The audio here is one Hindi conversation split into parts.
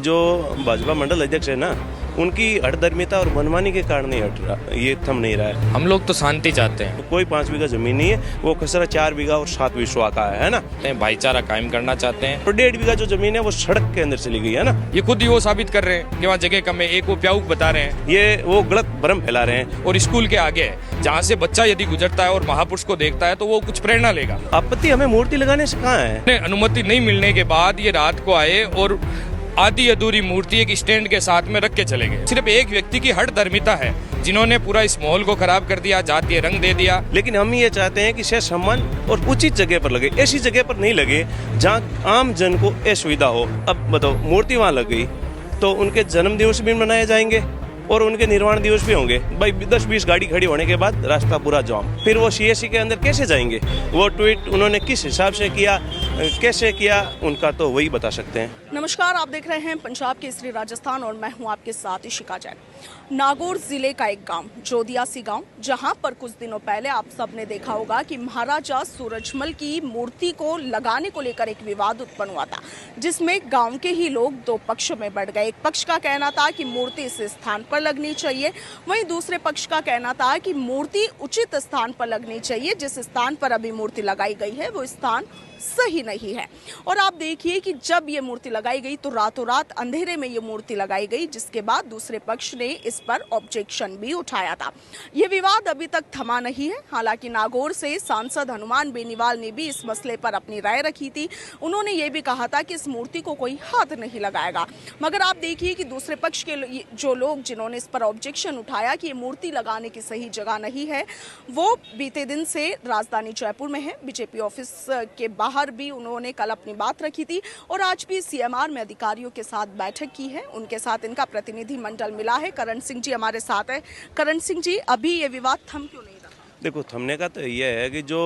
जो भाजपा मंडल अध्यक्ष है ना, उनकी हठधर्मिता और मनमानी के कारण नहीं हट रहा, ये थम नहीं रहा है। हम लोग तो शांति चाहते हैं। कोई 5 बीघा जमीन नहीं है, वो खसरा 4 बीघा और 7 विश्वा का है ना। भाईचारा कायम करना चाहते हैं। और 1.5 बीघा जो जमीन है वो सड़क के अंदर चली गई है ना। ये खुद ही वो साबित कर रहे हैं कि वहाँ जगह कम है। एक वो प्याऊक बता रहे हैं, ये वो गलत भ्रम फैला रहे हैं। और स्कूल के आगे है जहाँ से बच्चा यदि गुजरता है और महापुरुष को देखता है तो वो कुछ प्रेरणा लेगा। आपत्ति हमें मूर्ति लगाने से कहाँ है। अनुमति नहीं मिलने के बाद ये रात को आए और आधी अधूरी मूर्ति एक स्टैंड के साथ में रख के चले गए। सिर्फ एक व्यक्ति की हठ धर्मिता है जिन्होंने पूरा इस माहौल को खराब कर दिया, जातीय रंग दे दिया। लेकिन हम ये चाहते हैं कि शह सम्मान और उचित जगह पर लगे, ऐसी जगह पर नहीं लगे जहाँ आम जन को असुविधा हो। अब बताओ, मूर्ति वहाँ लग गई तो उनके जन्म दिवस भी मनाए जाएंगे और उनके निर्माण दिवस भी होंगे। भाई 10-20 गाड़ी खड़ी होने के बाद रास्ता पूरा जाम, फिर वो सीएससी के अंदर कैसे जाएंगे। वो ट्वीट उन्होंने किस हिसाब से किया, कैसे किया, उनका तो वही बता सकते हैं। नमस्कार, आप देख रहे हैं पंजाब केसरी राजस्थान और मैं हूं आपके साथ इशिका जैन। नागौर जिले का एक गांव जोदियासी गांव, जहां पर कुछ दिनों पहले आप सबने देखा होगा कि महाराजा सूरजमल की मूर्ति को लगाने को लेकर एक विवाद उत्पन्न हुआ था, जिसमें गांव के ही लोग दो पक्षों में बढ़ गए। एक पक्ष का कहना था कि मूर्ति इस स्थान पर लगनी चाहिए, वहीं दूसरे पक्ष का कहना था कि मूर्ति उचित स्थान पर लगनी चाहिए। जिस स्थान पर अभी मूर्ति लगाई गई है वो स्थान सही नहीं है। और आप देखिए कि जब ये मूर्ति लगाई गई तो रातों रात अंधेरे में ये मूर्ति लगाई गई, जिसके बाद दूसरे पक्ष ने इस पर ऑब्जेक्शन भी उठाया था। ये विवाद अभी तक थमा नहीं है। हालांकि नागौर से सांसद हनुमान बेनीवाल ने भी इस मसले पर अपनी राय रखी थी। उन्होंने ये भी कहा था कि इस मूर्ति को कोई हाथ नहीं लगाएगा। मगर आप देखिए कि दूसरे पक्ष के जो लोग जिन्होंने इस पर ऑब्जेक्शन उठाया कि ये मूर्ति लगाने की सही जगह नहीं है, वो बीते दिन से राजधानी जयपुर में है। बीजेपी ऑफिस के बाहर भी उन्होंने कल अपनी बात रखी थी और आज भी सीएमआर में अधिकारियों के साथ बैठक की है। उनके साथ इनका प्रतिनिधि मंडल मिला है। करण सिंह जी हमारे साथ है। करण सिंह जी, अभी ये विवाद थम क्यों नहीं रहा? देखो, थमने का तो ये है कि जो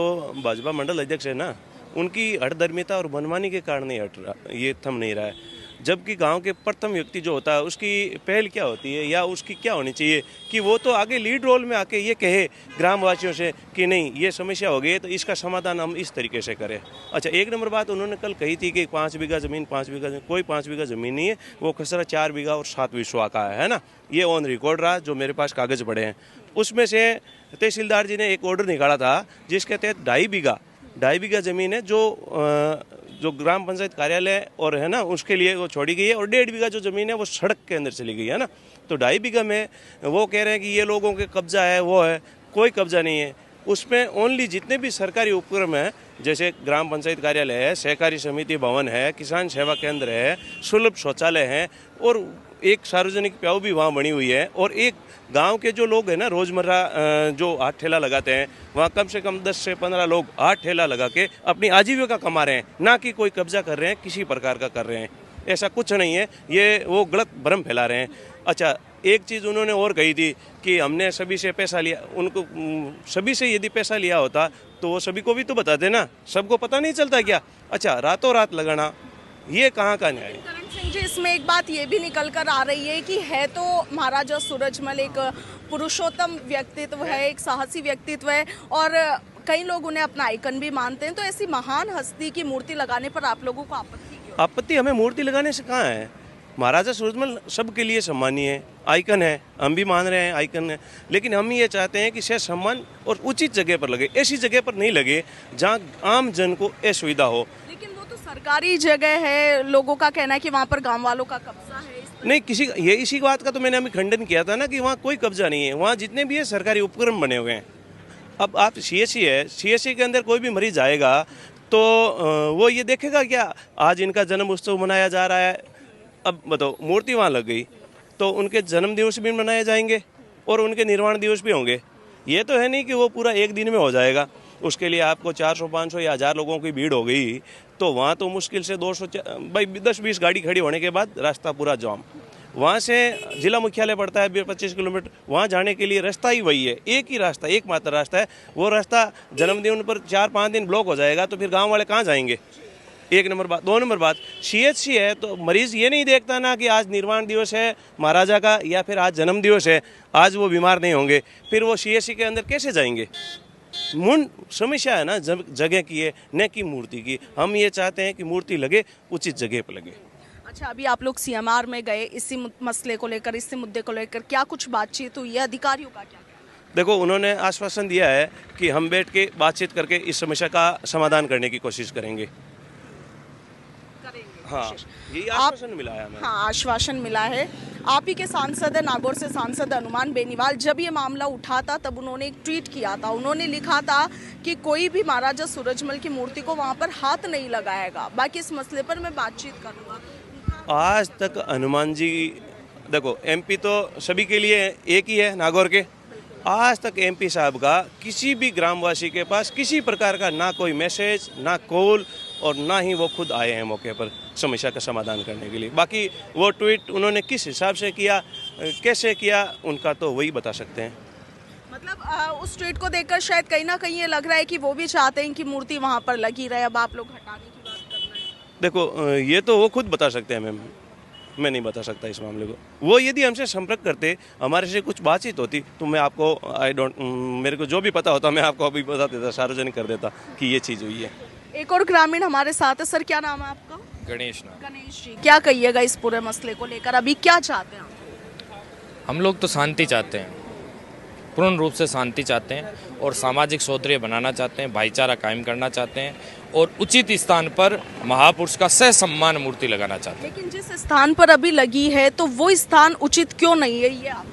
भाजपा मंडल अध्यक्ष है ना, उनकी हठधर्मिता और मनमानी के कारण नहीं हट रहा, ये थम नहीं रहा है। जबकि गांव के प्रथम व्यक्ति जो होता है उसकी पहल क्या होती है या उसकी क्या होनी चाहिए कि वो तो आगे लीड रोल में आके ये कहे ग्रामवासियों से कि नहीं, ये समस्या हो गई तो इसका समाधान हम इस तरीके से करें। अच्छा, एक नंबर बात उन्होंने कल कही थी कि 5 बीघा जमीन, 5 बीघा जमीन, कोई 5 बीघा जमीन नहीं है, वो खसरा 4 बीघा और 7 विश्वा का है ना। ये ऑन रिकॉर्ड रहा, जो मेरे पास कागज पड़े हैं। उसमें से तहसीलदार जी ने एक ऑर्डर निकाला था जिसके तहत 2.5 बीघा जमीन है जो ग्राम पंचायत कार्यालय और है ना उसके लिए वो छोड़ी गई है, और 1.5 बीघा जो जमीन है वो सड़क के अंदर चली गई है ना। तो 2.5 बीघा में वो कह रहे हैं कि ये लोगों के कब्जा है, वो है, कोई कब्जा नहीं है। उसमें ओनली जितने भी सरकारी उपक्रम हैं, जैसे ग्राम पंचायत कार्यालय है, सहकारी समिति भवन है, किसान सेवा केंद्र है, सुलभ शौचालय है, और एक सार्वजनिक प्याऊ भी वहाँ बनी हुई है। और एक गांव के जो लोग हैं ना, रोजमर्रा जो हाथ ठेला लगाते हैं, वहाँ कम से कम 10 से 15 लोग हाथ ठेला लगा के अपनी आजीविका कमा रहे हैं, ना कि कोई कब्जा कर रहे हैं, किसी प्रकार का कर रहे हैं। ऐसा कुछ नहीं है, ये वो गलत भ्रम फैला रहे हैं। अच्छा, एक चीज़ उन्होंने और कही थी कि हमने सभी से पैसा लिया। उनको सभी से यदि पैसा लिया होता तो वो सभी को भी तो बताते ना, सबको पता नहीं चलता क्या। अच्छा, रातों रात लगाना, ये कहाँ का न्याय है? करण सिंह जी, इसमें एक बात ये भी निकल कर आ रही है कि है तो महाराजा सूरजमल एक पुरुषोत्तम व्यक्तित्व है, एक साहसी व्यक्तित्व है, और कई लोग उन्हें अपना आइकन भी मानते हैं। तो ऐसी महान हस्ती की मूर्ति लगाने पर आप लोगों को आपत्ति क्यों? आपत्ति हमें मूर्ति लगाने से कहाँ है। महाराजा सूरजमल सबके लिए सम्मानीय है, आइकन है, हम भी मान रहे हैं आइकन है। लेकिन हम ये चाहते हैं कि शह सम्मान और उचित जगह पर लगे, ऐसी जगह पर नहीं लगे जहाँ आम जन को असुविधा हो। लेकिन वो तो सरकारी जगह है, लोगों का कहना है कि वहाँ पर गाँव वालों का कब्जा है। नहीं, इसी बात का तो मैंने अभी खंडन किया था ना कि वहाँ कोई कब्जा नहीं है। वहाँ जितने भी है सरकारी उपक्रम बने हुए हैं। अब आप सीएससी है, सीएससी के अंदर कोई भी मरीज आएगा तो वो ये देखेगा क्या आज इनका जन्म उत्सव मनाया जा रहा है। अब बताओ, मूर्ति वहाँ लग गई तो उनके जन्म दिवस भी मनाए जाएंगे और उनके निर्माण दिवस भी होंगे। ये तो है नहीं कि वो पूरा एक दिन में हो जाएगा। उसके लिए आपको 400, 500 या 1000 लोगों की भीड़ हो गई तो वहाँ तो मुश्किल से 200, भाई 10-20 गाड़ी खड़ी होने के बाद रास्ता पूरा जाम। वहाँ से जिला मुख्यालय पड़ता है 25 किलोमीटर, वहाँ जाने के लिए रास्ता ही वही है, एक ही रास्ता, एकमात्र रास्ता है। वो रास्ता जन्मदिन पर 4-5 दिन ब्लॉक हो जाएगा तो फिर गाँव वाले कहाँ जाएंगे? एक नंबर बात। 2 नंबर बात, सीएचसी है तो मरीज ये नहीं देखता ना कि आज निर्माण दिवस है महाराजा का या फिर आज जन्म दिवस है, आज वो बीमार नहीं होंगे, फिर वो सीएचसी के अंदर कैसे जाएंगे? मूल समस्या है ना जगह की है, न कि मूर्ति की। हम ये चाहते हैं कि मूर्ति लगे, उचित जगह पर लगे। अच्छा, अभी आप लोग सीएमआर में गए इसी मसले को लेकर, इसी मुद्दे को लेकर, क्या कुछ बातचीत हुई है? अधिकारियों का क्या कहना है? देखो, उन्होंने आश्वासन दिया है कि हम बैठ के बातचीत करके इस समस्या का समाधान करने की कोशिश करेंगे। हाँ, कोशिश। यही आप- आश्वासन मिला है हमें। हाँ, आश्वासन मिला है। आप ही के सांसद है, नागौर से सांसद हनुमान बेनीवाल, जब ये मामला उठा था तब उन्होंने एक ट्वीट किया था। उन्होंने लिखा था कि कोई भी महाराजा सूरजमल की मूर्ति को वहाँ पर हाथ नहीं लगाएगा, बाकी इस मसले पर मैं बातचीत करूँगा। आज तक हनुमान जी, देखो एमपी तो सभी के लिए एक ही है नागौर के। आज तक एमपी साहब का किसी भी ग्रामवासी के पास किसी प्रकार का ना कोई मैसेज, ना कॉल, और ना ही वो खुद आए हैं मौके पर समस्या का समाधान करने के लिए। बाकी वो ट्वीट उन्होंने किस हिसाब से किया, कैसे किया, उनका तो वही बता सकते हैं। मतलब उस ट्वीट को देखकर शायद कहीं ना कहीं ये लग रहा है कि वो भी चाहते हैं कि मूर्ति वहाँ पर लगी रहे, अब आप लोग हटाने की बात कर रहे हैं। देखो, ये तो वो खुद बता सकते हैं मैम, मैं नहीं बता सकता इस मामले को। वो यदि हमसे संपर्क करते, हमारे से कुछ बातचीत होती, तो मैं आपको मेरे को जो भी पता होता मैं आपको अभी बता देता, सार्वजनिक कर देता कि ये चीज़ हुई है। एक और ग्रामीण हमारे साथ है। सर, क्या नाम है आपका? गणेश नाम। गणेश जी, क्या कहिएगा इस पूरे मसले को लेकर, अभी क्या चाहते हैं आप? हम लोग तो शांति चाहते हैं, पूर्ण रूप से शांति चाहते हैं और सामाजिक सौहार्द बनाना चाहते हैं, भाईचारा कायम करना चाहते हैं और उचित स्थान पर महापुरुष का सह सम्मान मूर्ति लगाना चाहते हैं। लेकिन जिस स्थान पर अभी लगी है तो वो स्थान उचित क्यों नहीं है, ये आप?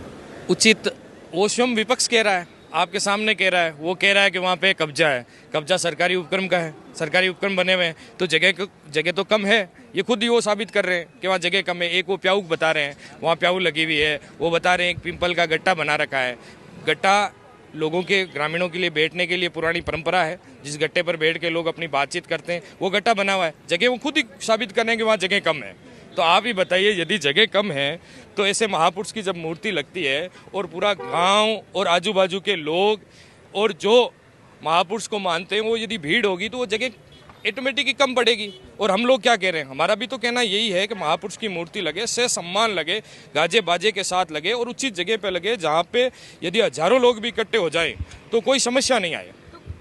उचित वो स्वयं विपक्ष कह रहा है, आपके सामने कह रहा है। वो कह रहा है कि वहाँ पे कब्जा है, कब्जा सरकारी उपक्रम का है, सरकारी उपक्रम बने हुए हैं, तो जगह तो कम है। ये खुद ही वो साबित कर रहे हैं कि वहाँ जगह कम है। एक वो प्याऊक बता रहे हैं, वहाँ प्याऊ लगी हुई है। वो बता रहे हैं एक पिंपल का गट्टा बना रखा है। गट्टा लोगों के, ग्रामीणों के लिए बैठने के लिए पुरानी परंपरा है, जिस गट्टे पर बैठ के लोग अपनी बातचीत करते हैं, वो गट्टा बना हुआ है। जगह वो खुद ही साबित कर रहे हैं कि वहाँ जगह कम है। तो आप ही बताइए, यदि जगह कम है तो ऐसे महापुरुष की जब मूर्ति लगती है और पूरा गांव और आजू बाजू के लोग और जो महापुरुष को मानते हैं वो यदि भीड़ होगी तो वो जगह ऑटोमेटिकली कम पड़ेगी। और हम लोग क्या कह रहे हैं, हमारा भी तो कहना यही है कि महापुरुष की मूर्ति लगे, से सम्मान लगे, गाजे बाजे के साथ लगे और उचित जगह पे लगे, जहाँ पे यदि हजारों लोग भी इकट्ठे हो जाएं तो कोई समस्या नहीं आए।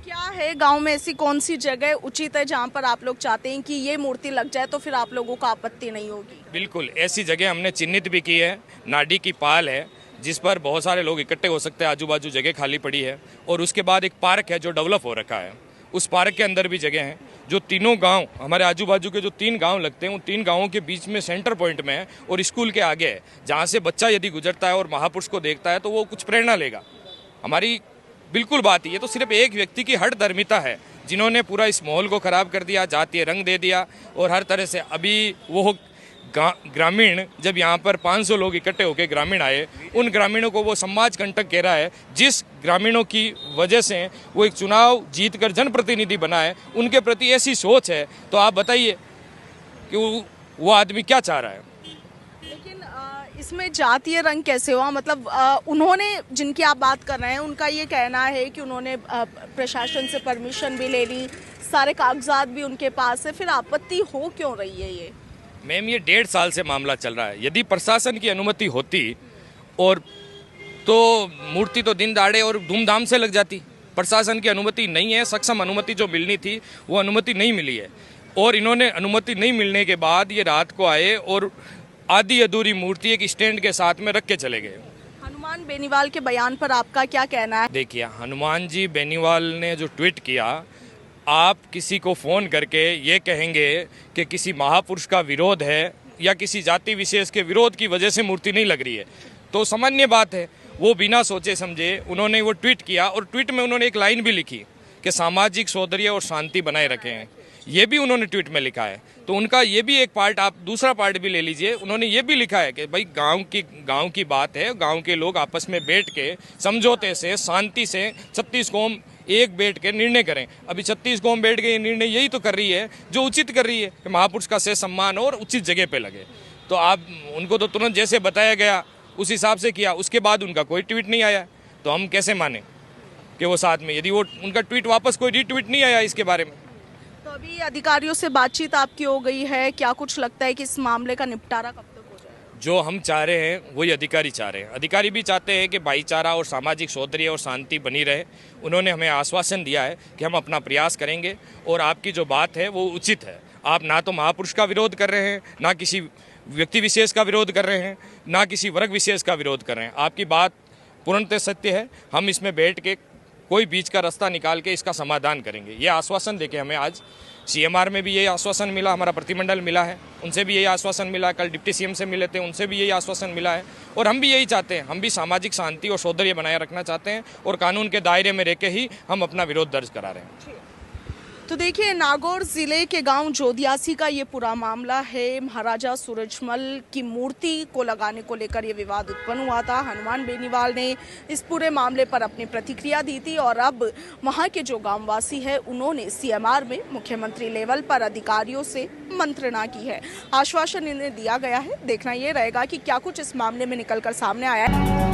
क्या है गांव में ऐसी कौन सी जगह उचित है जहां पर आप लोग चाहते हैं कि ये मूर्ति लग जाए तो फिर आप लोगों को आपत्ति नहीं होगी? बिल्कुल, ऐसी जगह हमने चिन्हित भी की है। नाडी की पाल है जिस पर बहुत सारे लोग इकट्ठे हो सकते हैं, आजू बाजू जगह खाली पड़ी है। और उसके बाद एक पार्क है जो डेवलप हो रखा है, उस पार्क के अंदर भी जगह है। जो तीनों गांव, हमारे आजू बाजू के जो 3 गांव लगते हैं, उन 3 गांवों के बीच में सेंटर पॉइंट में है और स्कूल के आगे है, जहाँ से बच्चा यदि गुजरता है और महापुरुष को देखता है तो वो कुछ प्रेरणा लेगा। हमारी बिल्कुल बात ये तो सिर्फ एक व्यक्ति की हठधर्मिता है जिन्होंने पूरा इस माहौल को खराब कर दिया, जातीय रंग दे दिया और हर तरह से। अभी वो ग्रामीण, जब यहाँ पर 500 लोग इकट्ठे होकर ग्रामीण आए, उन ग्रामीणों को वो समाज कंटक कह रहा है, जिस ग्रामीणों की वजह से वो एक चुनाव जीतकर जनप्रतिनिधि बना है, उनके प्रति ऐसी सोच है। तो आप बताइए कि वो आदमी क्या चाह रहा है। लेकिन इसमें जातीय रंग कैसे हुआ? मतलब उन्होंने, जिनकी आप बात कर रहे हैं, उनका ये कहना है कि उन्होंने प्रशासन से परमिशन भी ले ली, सारे कागजात भी उनके पास है, फिर आपत्ति हो क्यों रही है ये? मैम, ये 1.5 साल से मामला चल रहा है। यदि प्रशासन की अनुमति होती और तो मूर्ति तो दिन दाड़े और धूमधाम से लग जाती। प्रशासन की अनुमति नहीं है, सक्षम अनुमति जो मिलनी थी वो अनुमति नहीं मिली है। और इन्होंने अनुमति नहीं मिलने के बाद ये रात को आए और आधी अधूरी मूर्ति एक स्टैंड के साथ में रख के चले गए। हनुमान बेनीवाल के बयान पर आपका क्या कहना है? देखिए, हनुमान जी बेनीवाल ने जो ट्वीट किया, आप किसी को फ़ोन करके ये कहेंगे कि किसी महापुरुष का विरोध है या किसी जाति विशेष के विरोध की वजह से मूर्ति नहीं लग रही है, तो सामान्य बात है। वो बिना सोचे समझे उन्होंने वो ट्वीट किया और ट्वीट में उन्होंने एक लाइन भी लिखी कि सामाजिक सौहार्द और शांति बनाए रखें। ये भी उन्होंने ट्वीट में लिखा है। तो उनका ये भी एक पार्ट, आप दूसरा पार्ट भी ले लीजिए। उन्होंने ये भी लिखा है कि भाई गांव की बात है, गांव के लोग आपस में बैठ के समझौते से, शांति से 36 कौम एक बैठ के निर्णय करें। अभी 36 कौम बैठ के ये निर्णय यही तो कर रही है जो उचित कर रही है कि महापुरुष का से सम्मान और उचित जगह पे लगे। तो आप उनको तो तुरंत जैसे बताया गया उस हिसाब से किया, उसके बाद उनका कोई ट्वीट नहीं आया। तो हम कैसे माने कि वो साथ में, यदि वो उनका ट्वीट वापस कोई रीट्वीट नहीं आया इसके बारे में। तो अभी अधिकारियों से बातचीत आपकी हो गई है, क्या कुछ लगता है कि इस मामले का निपटारा कब तक हो जाएगा? जो हम चाह रहे हैं वही अधिकारी चाह रहे हैं। अधिकारी भी चाहते हैं कि भाईचारा और सामाजिक सौहार्द और शांति बनी रहे। उन्होंने हमें आश्वासन दिया है कि हम अपना प्रयास करेंगे और आपकी जो बात है वो उचित है। आप ना तो महापुरुष का विरोध कर रहे हैं, ना किसी व्यक्ति विशेष का विरोध कर रहे हैं, ना किसी वर्ग विशेष का विरोध कर रहे हैं। आपकी बात पूर्णतः सत्य है। हम इसमें बैठ के कोई बीच का रास्ता निकाल के इसका समाधान करेंगे। ये आश्वासन देके हमें आज CMR में भी यही आश्वासन मिला, हमारा प्रतिमंडल मिला है, उनसे भी यही आश्वासन मिला। कल डिप्टी CM से मिले थे, उनसे भी यही आश्वासन मिला है। और हम भी यही चाहते हैं, हम भी सामाजिक शांति और सौंदर्य बनाए रखना चाहते हैं और कानून के दायरे में रह के ही हम अपना विरोध दर्ज करा रहे हैं। तो देखिए, नागौर जिले के गांव जोदियासी का ये पूरा मामला है। महाराजा सूरजमल की मूर्ति को लगाने को लेकर ये विवाद उत्पन्न हुआ था। हनुमान बेनीवाल ने इस पूरे मामले पर अपनी प्रतिक्रिया दी थी और अब वहां के जो गांववासी है उन्होंने CMR में मुख्यमंत्री लेवल पर अधिकारियों से मंत्रणा की है। आश्वासन इन्हें दिया गया है। देखना ये रहेगा कि क्या कुछ इस मामले में निकलकर सामने आया है।